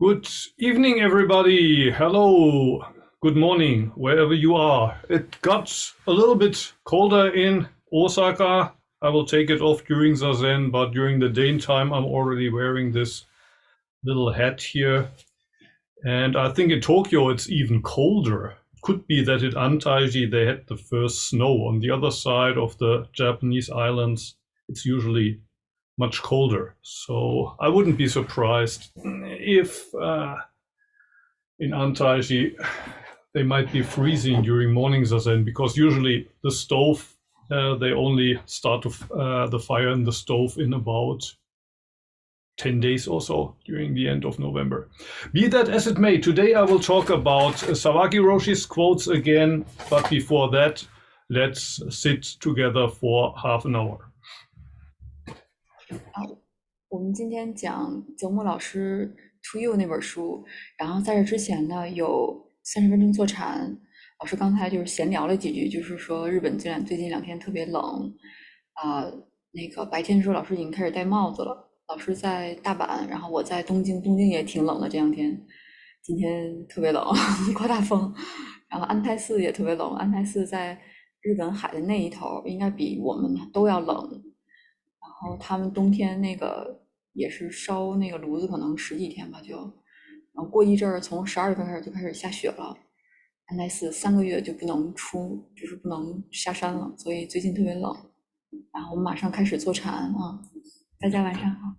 Good evening, everybody. Hello. Good morning, wherever you are. It got a little bit colder in Osaka. I will take it off during Zazen, but during the daytime, I'm already wearing this little hat here. And I think in Tokyo, it's even colder. Could be that in Antaiji, they had the first snow. On the other side of the Japanese islands, it's usually much colder. So I wouldn't be surprised if in Antaiji they might be freezing during morning zazen because usually the stove they only start the fire in the stove in about 10 days or so during the end of November. Be that as it may, today I will talk about Sawaki Roshi's quotes again, but before that, let's sit together for half an hour. 我们今天讲泽木老师《To You》那本书，然后在这之前呢，有30分钟坐禅。老师刚才就是闲聊了几句，就是说日本最近2天特别冷，那个白天的时候老师已经开始戴帽子了。老师在大阪，然后我在东京，东京也挺冷的这2天，今天特别冷，刮大风。然后安泰寺也特别冷，安泰寺在日本海的那一头，应该比我们都要冷。然后他们冬天那个也是烧那个炉子，可能十几天吧，然后过一阵儿，从12月份开始就开始下雪了。安奈寺3个月就不能出，就是不能下山了，所以最近特别冷。然后我们马上开始坐禅啊，大家晚上好。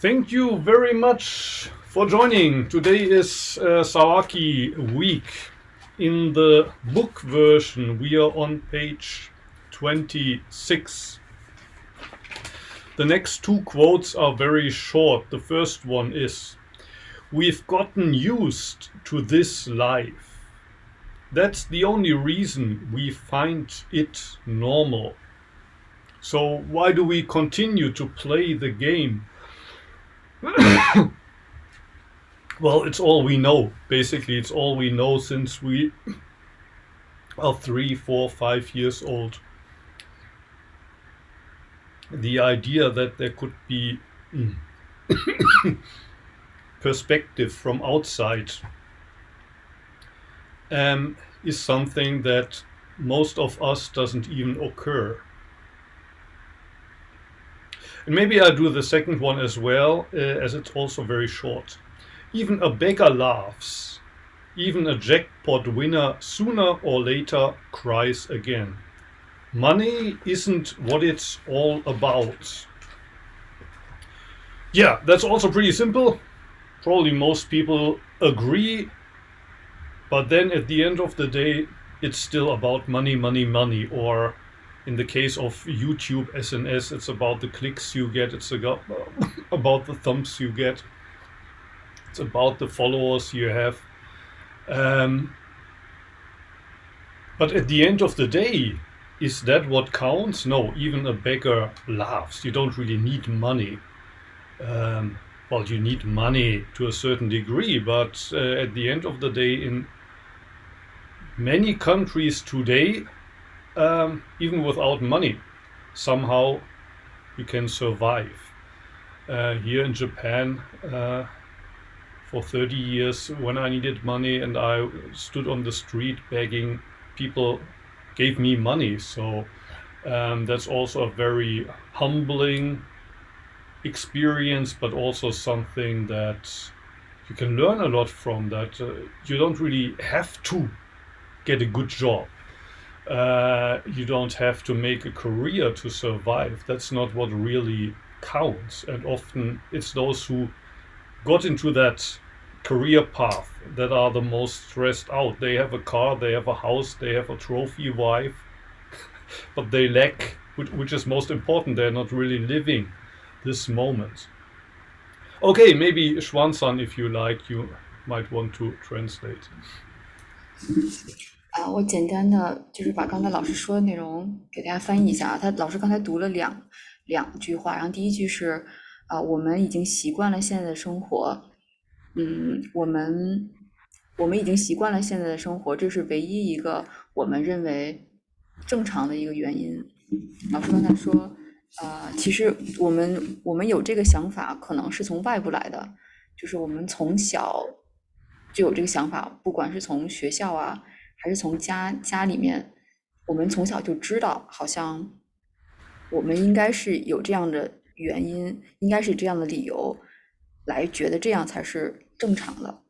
Thank you very much for joining. Today is Sawaki week. In the book version, we are on page 26. The next two quotes are very short. The first one is, "We've gotten used to this life. That's the only reason we find it normal. So why do we continue to play the game?" Well, it's all we know. Basically, it's all we know since we are 3, 4, 5 years old. The idea that there could be perspective from outside is something that most of us doesn't even occur. And maybe I do the second one as well, as it's also very short. Even a beggar laughs. Even a jackpot winner sooner or later cries again. Money isn't what it's all about. Yeah, that's also pretty simple. Probably most people agree. But then at the end of the day, it's still about money, money, money. Or in the case of YouTube SNS, it's about the clicks you get. It's about the thumbs you get. It's about the followers you have. But at the end of the day, is that what counts? No, even a beggar laughs. You don't really need money. Well, you need money to a certain degree, but at the end of the day, in many countries today, even without money, somehow you can survive. Here in Japan, for 30 years, when I needed money and I stood on the street begging, people gave me money. So that's also a very humbling experience, but also something that you can learn a lot from, that you don't really have to get a good job. You don't have to make a career to survive. That's not what really counts. And often it's those who got into that career path that are the most stressed out. They have a car, they have a house, they have a trophy wife, but they lack, which is most important, they're not really living this moment. Okay, maybe Xuan-san, if you like, you might want to translate. 我简单的就是把刚才老师说的内容给大家翻译一下。老师刚才读了两句话，然后第一句是我们已经习惯了现在的生活，我们已经习惯了现在的生活，这是唯一一个我们认为正常的一个原因。老师刚才说，其实我们有这个想法，可能是从外部来的，就是我们从小就有这个想法，不管是从学校啊，还是从家里面，我们从小就知道，好像我们应该是有这样的原因，应该是这样的理由，来觉得这样才是正常的。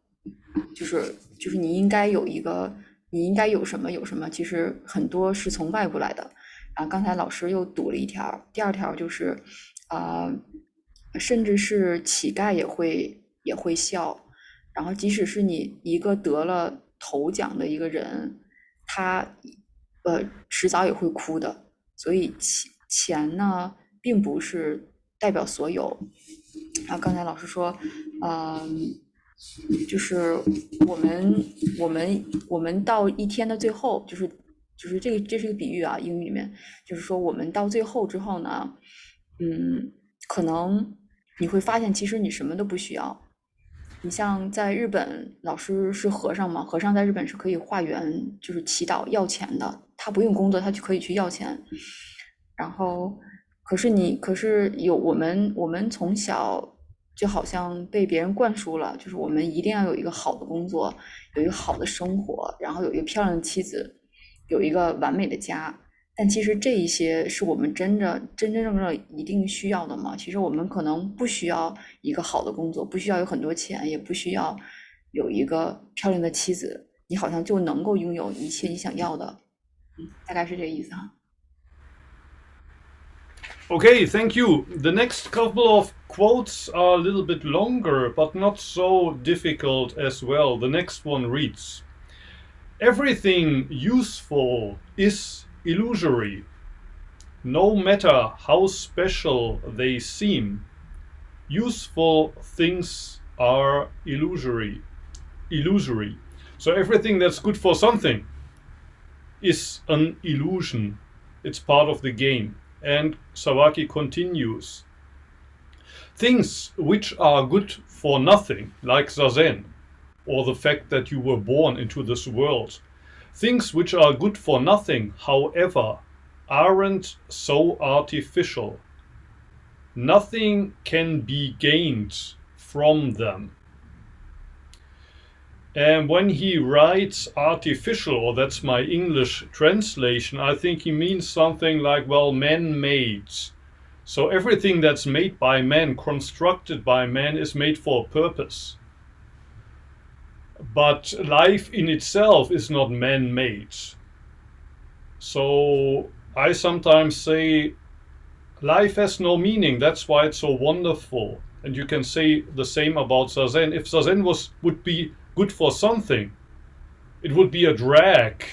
就是你应该有一个，你应该有什么有什么，其实很多是从外部来的。然后刚才老师又读了一条，第二条就是甚至是乞丐也会笑，然后即使是你一个得了头奖的一个人，他迟早也会哭的。所以钱呢，并不是代表所有。然后刚才老师说，就是我们到一天的最后，就是这是一个比喻啊，英语里面就是说我们到最后之后呢，可能你会发现其实你什么都不需要。你像在日本，老师是和尚嘛，和尚在日本是可以化缘，就是祈祷要钱的，他不用工作，他就可以去要钱。然后，可是我们从小就好像被别人灌输了，就是我们一定要有一个好的工作，有一个好的生活，然后有一个漂亮的妻子，有一个完美的家。但其实这一些是我们真正一定需要的吗？其实我们可能不需要一个好的工作，不需要有很多钱，也不需要有一个漂亮的妻子，你好像就能够拥有一切你想要的。大概是这个意思哈。Okay, thank you. The next couple of quotes are a little bit longer, but not so difficult as well. The next one reads, everything useful is illusory, no matter how special they seem. Useful things are illusory. So everything that's good for something is an illusion. It's part of the game. And Sawaki continues. Things which are good for nothing, like Zazen, or the fact that you were born into this world. Things which are good for nothing, however, aren't so artificial. Nothing can be gained from them. And when he writes artificial, or that's my English translation, I think he means something like, well, man-made. So everything that's made by man, constructed by man, is made for a purpose. But life in itself is not man-made. So I sometimes say life has no meaning. That's why it's so wonderful. And you can say the same about Zazen. If Zazen would be good for something, it would be a drag.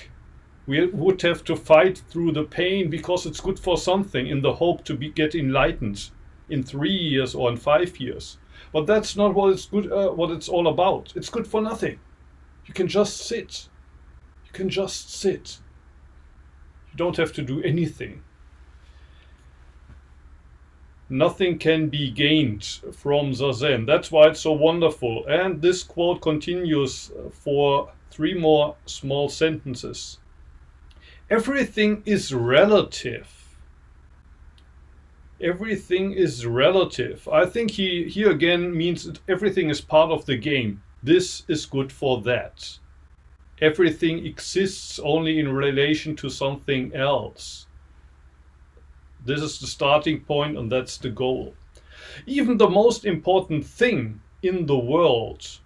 We would have to fight through the pain because it's good for something in the hope to get enlightened in 3 years or in 5 years. But that's not what it's good. What it's all about. It's good for nothing. You can just sit. You can just sit. You don't have to do anything. Nothing can be gained from Zazen. That's why it's so wonderful. And this quote continues for 3 more small sentences. Everything is relative. Everything is relative. I think he here again means that everything is part of the game. This is good for that. Everything exists only in relation to something else. This is the starting point and that's the goal. Even the most important thing in the world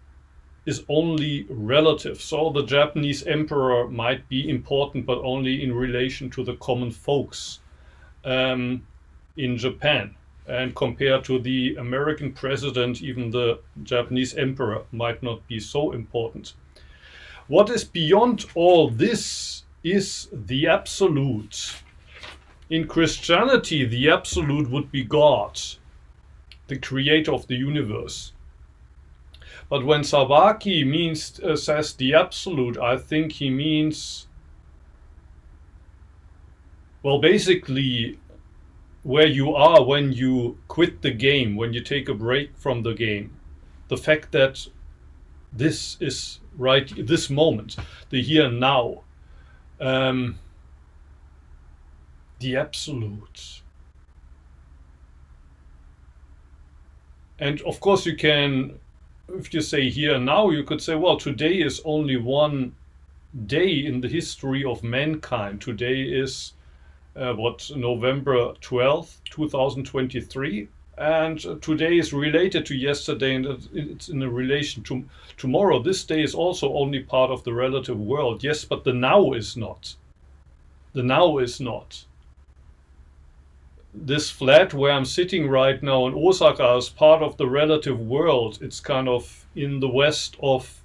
is only relative. So the Japanese emperor might be important, but only in relation to the common folks in Japan. And compared to the American president, even the Japanese emperor might not be so important. What is beyond all this is the absolute. In Christianity, the absolute would be God, the creator of the universe. But when Sawaki says the absolute, I think he means, well, basically where you are when you quit the game, when you take a break from the game. The fact that this is right, this moment, the here and now, the absolute. And of course you can, if you say here and now, you could say, well, today is only one day in the history of mankind. Today is November 12th, 2023. And today is related to yesterday, and it's in a relation to tomorrow. This day is also only part of the relative world. Yes, but the now is not. The now is not. This flat where I'm sitting right now in Osaka is part of the relative world. It's kind of in the west of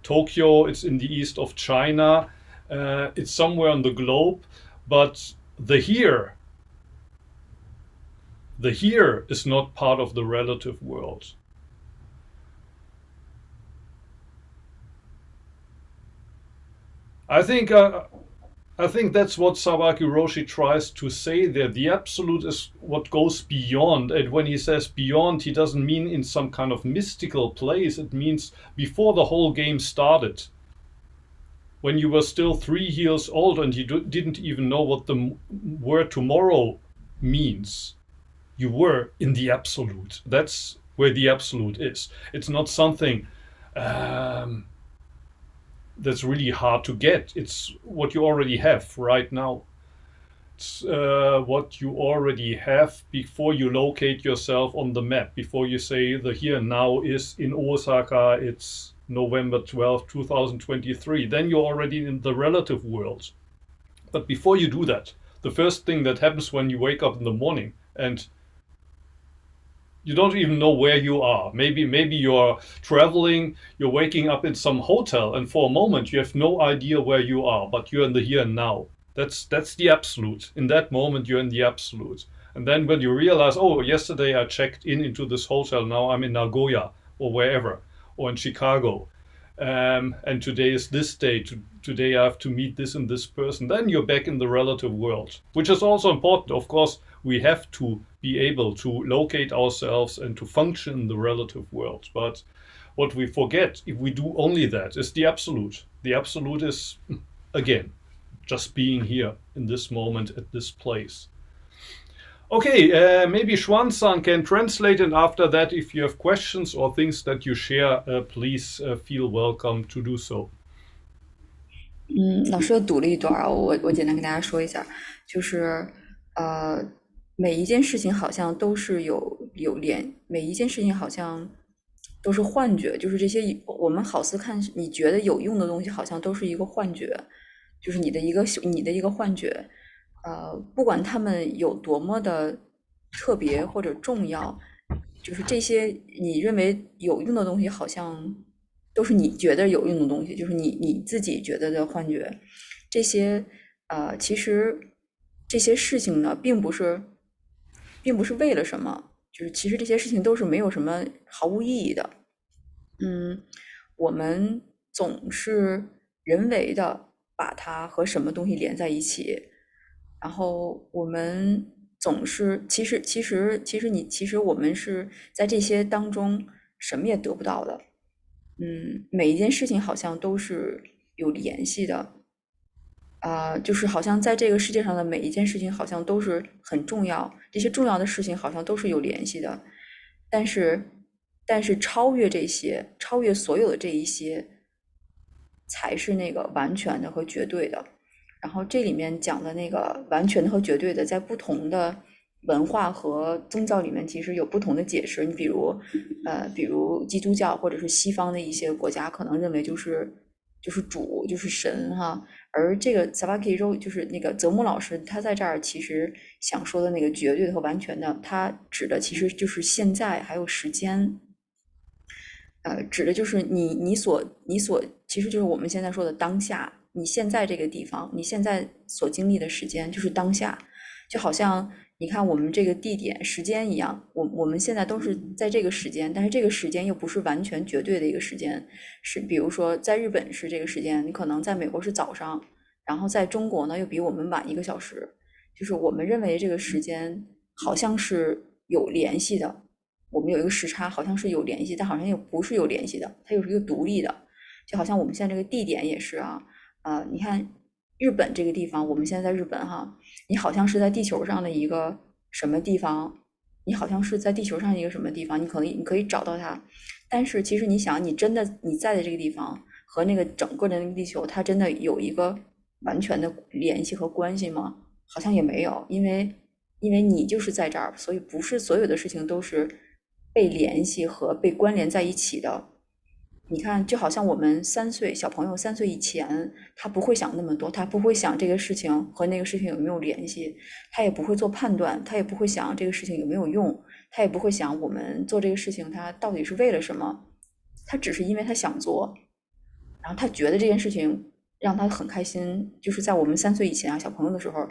Tokyo. It's in the east of China. It's somewhere on the globe. But the here is not part of the relative world. I think that's what Sawaki Roshi tries to say there. The absolute is what goes beyond. And when he says beyond, he doesn't mean in some kind of mystical place. It means before the whole game started. When you were still 3 years old and you didn't even know what the word tomorrow means. You were in the absolute. That's where the absolute is. It's not something that's really hard to get. It's what you already have right now. It's what you already have before you locate yourself on the map, before you say the here and now is in Osaka, it's November 12th, 2023. Then you're already in the relative world. But before you do that, the first thing that happens when you wake up in the morning and You don't even know where you are. Maybe you're traveling, you're waking up in some hotel, and for a moment you have no idea where you are, but you're in the here and now. That's the absolute. In that moment you're in the absolute. And then when you realize, oh, yesterday I checked in into this hotel, now I'm in Nagoya or wherever, or in Chicago. And today is this day. Today I have to meet this and this person. Then you're back in the relative world, which is also important. Of course, we have to be able to locate ourselves and to function in the relative world. But what we forget, if we do only that, is the absolute. The absolute is, again, just being here in this moment at this place. Okay, maybe Xuan-san can translate, and after that, if you have questions or things that you share, please feel welcome to do so. 老师又读了一段儿，我简单跟大家说一下，就是每一件事情好像都是每一件事情好像都是幻觉，就是这些我们好似看你觉得有用的东西，好像都是一个幻觉，就是你的一个幻觉，不管他们有多么的特别或者重要，就是这些你认为有用的东西，好像都是你觉得有用的东西，就是你自己觉得的幻觉。这些其实这些事情呢，并不是为了什么，就是其实这些事情都是没有什么毫无意义的。我们总是人为的把它和什么东西连在一起，然后我们总是其实我们是在这些当中什么也得不到的。每一件事情好像都是有联系的，就是好像在这个世界上的每一件事情好像都是很重要，这些重要的事情好像都是有联系的，但是超越这些，超越所有的这一些，才是那个完全的和绝对的。然后这里面讲的那个完全的和绝对的，在不同的文化和宗教里面，其实有不同的解释。你比如基督教或者是西方的一些国家，可能认为就是主，就是神哈。而这个 Sawaki 就是那个泽木老师，他在这儿其实想说的那个绝对的和完全的，他指的其实就是现在还有时间。指的就是你所，其实就是我们现在说的当下，你现在这个地方，你现在所经历的时间就是当下，就好像你看我们这个地点、时间一样，我们现在都是在这个时间，但是这个时间又不是完全绝对的一个时间，是比如说在日本是这个时间，你可能在美国是早上，然后在中国呢又比我们晚1个小时，就是我们认为这个时间好像是有联系的。我们有一个时差，好像是有联系，但好像又不是有联系的，它又是一个独立的，就好像我们现在这个地点也是啊，你看日本这个地方，我们现在在日本哈，你好像是在地球上的一个什么地方，你好像是在地球上一个什么地方，你可以找到它，但是其实你想，你真的你在的这个地方和那个整个的那个地球，它真的有一个完全的联系和关系吗？好像也没有，因为你就是在这儿，所以不是所有的事情都是被联系和被关联在一起的。你看，就好像我们小朋友3岁以前，他不会想那么多，他不会想这个事情和那个事情有没有联系，他也不会做判断，他也不会想这个事情有没有用，他也不会想我们做这个事情他到底是为了什么，他只是因为他想做，然后他觉得这件事情让他很开心。就是在我们3岁以前啊，小朋友的时候，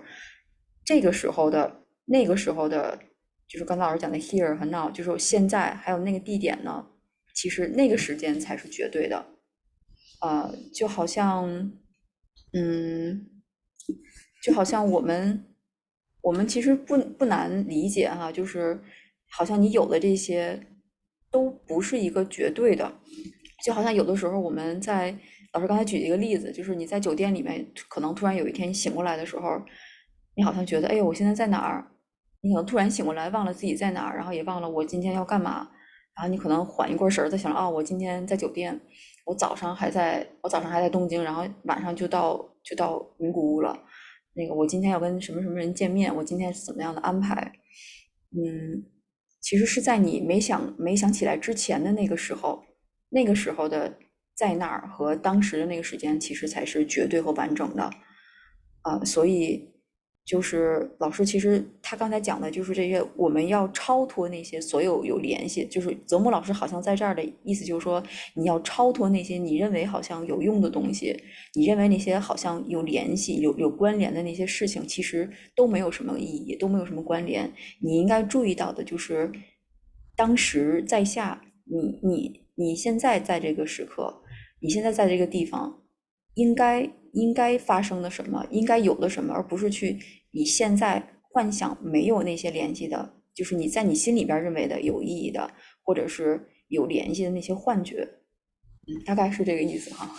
这个时候的那个时候的，就是刚才老师讲的 here 和 now，就是现在还有那个地点呢，其实那个时间才是绝对的。就好像，就好像我们其实不难理解哈，就是好像你有了这些，都不是一个绝对的。就好像有的时候我们在老师刚才举一个例子，就是你在酒店里面，可能突然有一天醒过来的时候，你好像觉得，哎呦，我现在在哪儿？你可能突然醒过来，忘了自己在哪儿，然后也忘了我今天要干嘛。然后你可能缓一会儿神儿，再想哦，我今天在酒店，我早上还在东京，然后晚上就到名古屋了。那个我今天要跟什么什么人见面，我今天是怎么样的安排？其实是在你没想起来之前的那个时候，那个时候的在那儿和当时的那个时间，其实才是绝对和完整的。所以就是老师其实他刚才讲的就是这些，我们要超脱那些所有有联系，就是泽木老师好像在这儿的意思就是说，你要超脱那些你认为好像有用的东西，你认为那些好像有联系、有关联的那些事情，其实都没有什么意义，都没有什么关联。你应该注意到的就是，当时在下，你现在在这个时刻，你现在在这个地方。应该发生的什么，应该有的什么，而不是去你现在幻想没有那些联系的，就是你在你心里边认为的有意义的，或者是有联系的那些幻觉。大概是这个意思哈。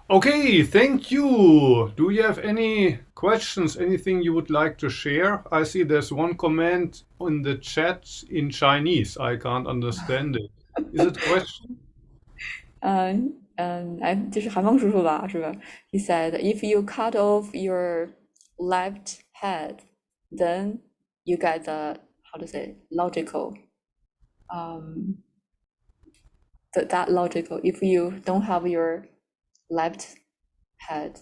Okay, thank you. Do you have any questions, anything you would like to share? I see there's one comment in the chat in Chinese. I can't understand it. Is it a question? 哎，就是韩风叔叔吧，是吧？He said, if you cut off your left head, then you get the how to say logical. Um, that logical. If you don't have your left head,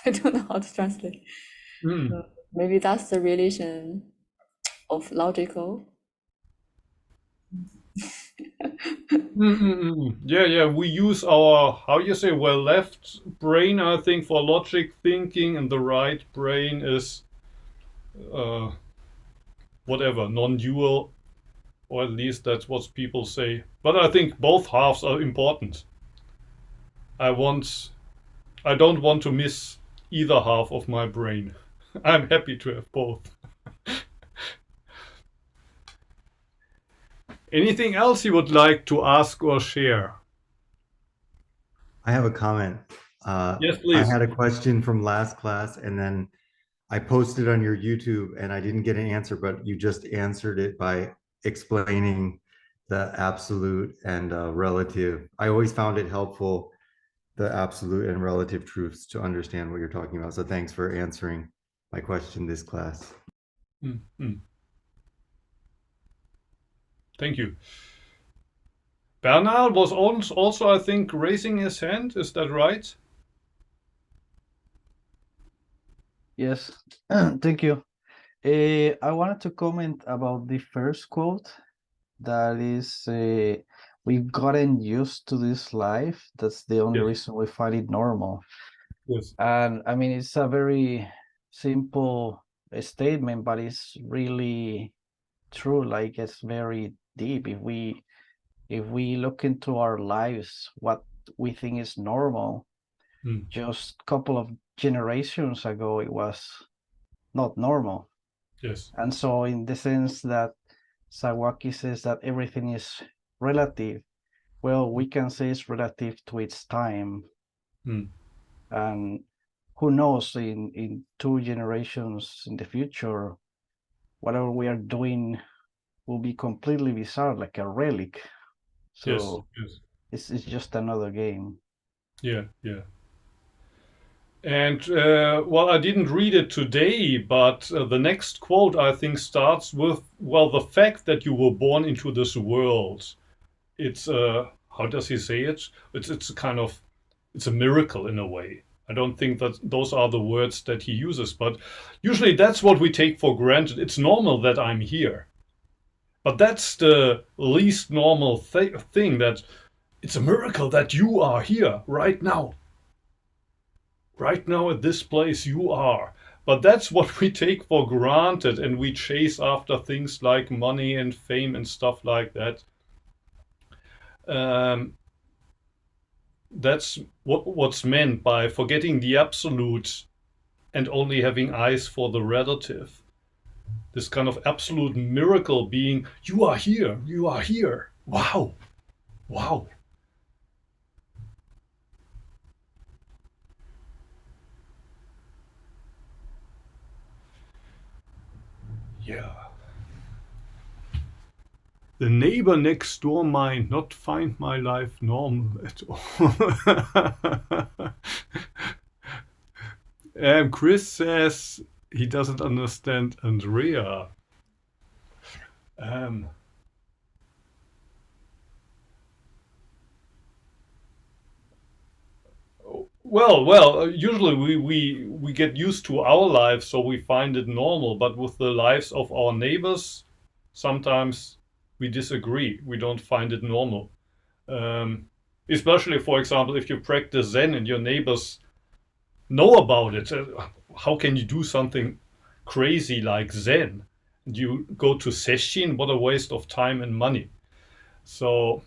I don't know how to translate. Hmm. Maybe that's the relation of logical. Yeah, yeah. We use our, how you say, well, left brain, I think, for logic thinking, and the right brain is uh, whatever, non-dual, or at least that's what people say. But I think both halves are important. I want, I don't want to miss either half of my brain. I'm happy to have both. Anything else you would like to ask or share? I have a comment. Yes, I please. had a question from last class and then I posted on your YouTube and I didn't get an answer, but you just answered it by explaining the absolute and relative. I always found it helpful, the absolute and relative truths to understand what you're talking about. So thanks for answering my question this class. Mm. Thank you. Bernard was also, I think, raising his hand. Is that right? Yes, thank you. I wanted to comment about the first quote that is, we've gotten used to this life. That's the only Yes. reason we find it normal. Yes. And I mean, it's a very simple statement, but it's really true. Like it's very deep. If we look into our lives, what we think is normal, just a couple of generations ago, it was not normal. Yes. And so in the sense that Sawaki says that everything is relative, well, we can say it's relative to its time. And who knows, in 2 generations in the future, whatever we are doing will be completely bizarre, like a relic. So Yes. it's just another game. Yeah. Yeah. And well, I didn't read it today, but the next quote I think starts with, well, the fact that you were born into this world. It's how does he say it? It's a kind of, it's a miracle in a way. I don't think that those are the words that he uses, but usually that's what we take for granted. It's normal that I'm here. But that's the least normal thing, that it's a miracle that you are here right now. Right now at this place you are. But that's what we take for granted, and we chase after things like money and fame and stuff like that. That's what's meant by forgetting the absolute and only having eyes for the relative. This kind of absolute miracle being, you are here, you are here. Wow, wow. Yeah. The neighbor next door might not find my life normal at all. Chris says he doesn't understand Andrea. Usually we get used to our lives, so we find it normal. But with the lives of our neighbors, sometimes we disagree. We don't find it normal. Especially, for example, if you practice Zen and your neighbors know about it. How can you do something crazy like Zen? And you go to sesshin, what a waste of time and money. So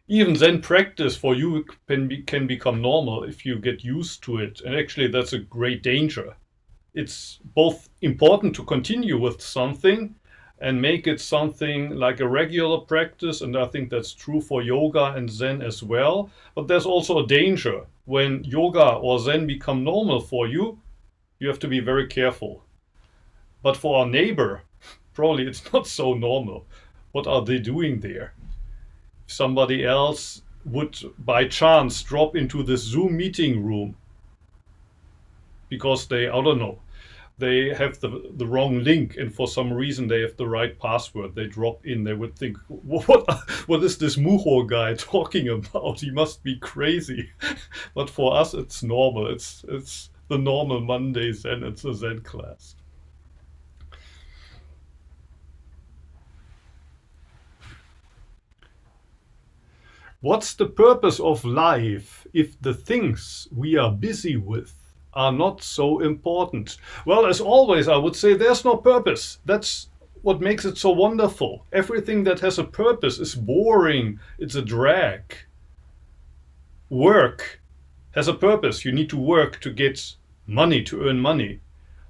even Zen practice for you can become normal if you get used to it. And actually, that's a great danger. It's both important to continue with something and make it something like a regular practice. And I think that's true for yoga and Zen as well. But there's also a danger. When yoga or Zen become normal for you, you have to be very careful. But for our neighbor, probably it's not so normal. What are they doing there? If somebody else would by chance drop into this Zoom meeting room because they, I don't know, they have the wrong link, and for some reason they have the right password. They drop in, they would think, what is this Muho guy talking about? He must be crazy. But for us, it's normal. It's the normal Monday Zen. It's a Zen class. What's the purpose of life if the things we are busy with are not so important? Well, as always, I would say there's no purpose. That's what makes it so wonderful. Everything that has a purpose is boring. It's a drag. Work has a purpose. You need to work to get money, to earn money.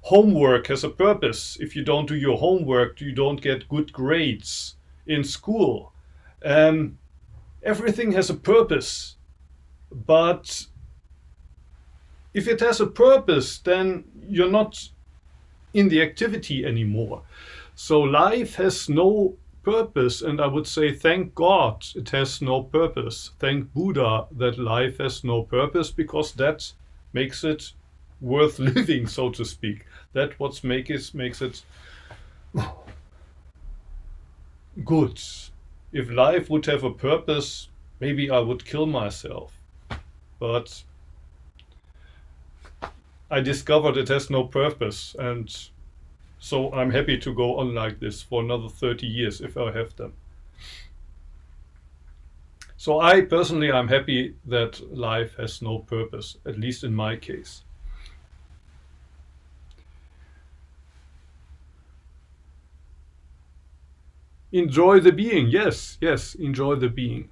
Homework has a purpose. If you don't do your homework, you don't get good grades in school. Everything has a purpose. But if it has a purpose, then you're not in the activity anymore. So life has no purpose, and I would say thank God it has no purpose. Thank Buddha that life has no purpose, because that makes it worth living, so to speak. That's what makes it good. If life would have a purpose, maybe I would kill myself. But I discovered it has no purpose, and so I'm happy to go on like this for another 30 years if I have them. So I personally, I'm happy that life has no purpose, at least in my case. Enjoy the being. Yes, enjoy the being.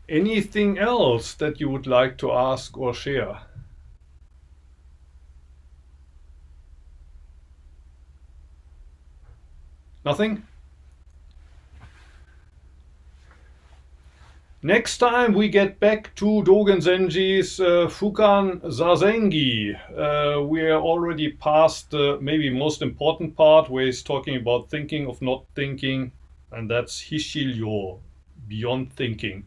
Anything else that you would like to ask or share? Nothing? Next time we get back to Dogen Zenji's Fukan Zazengi. We're already past the maybe most important part, where he's talking about thinking of not thinking, and that's Hishilyo, beyond thinking.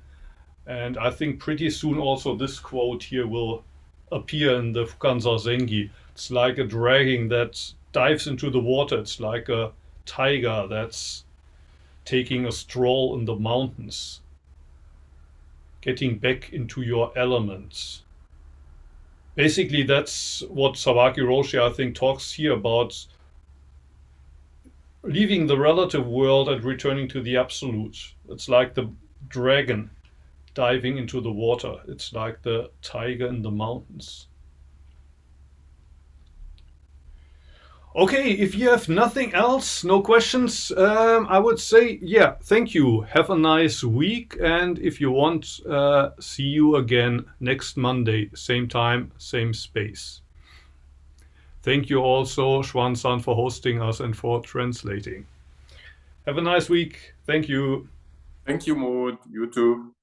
And I think pretty soon also this quote here will appear in the Fukan Zazengi. It's like a dragon that dives into the water. It's like a tiger that's taking a stroll in the mountains. Getting back into your elements. Basically, that's what Sawaki Roshi, I think, talks here about, leaving the relative world and returning to the absolute. It's like the dragon diving into the water. It's like the tiger in the mountains. Okay, if you have nothing else, no questions, I would say, yeah, thank you. Have a nice week. And if you want, see you again next Monday, same time, same space. Thank you also, Xuan-san, for hosting us and for translating. Have a nice week. Thank you. Thank you, Maud. You too.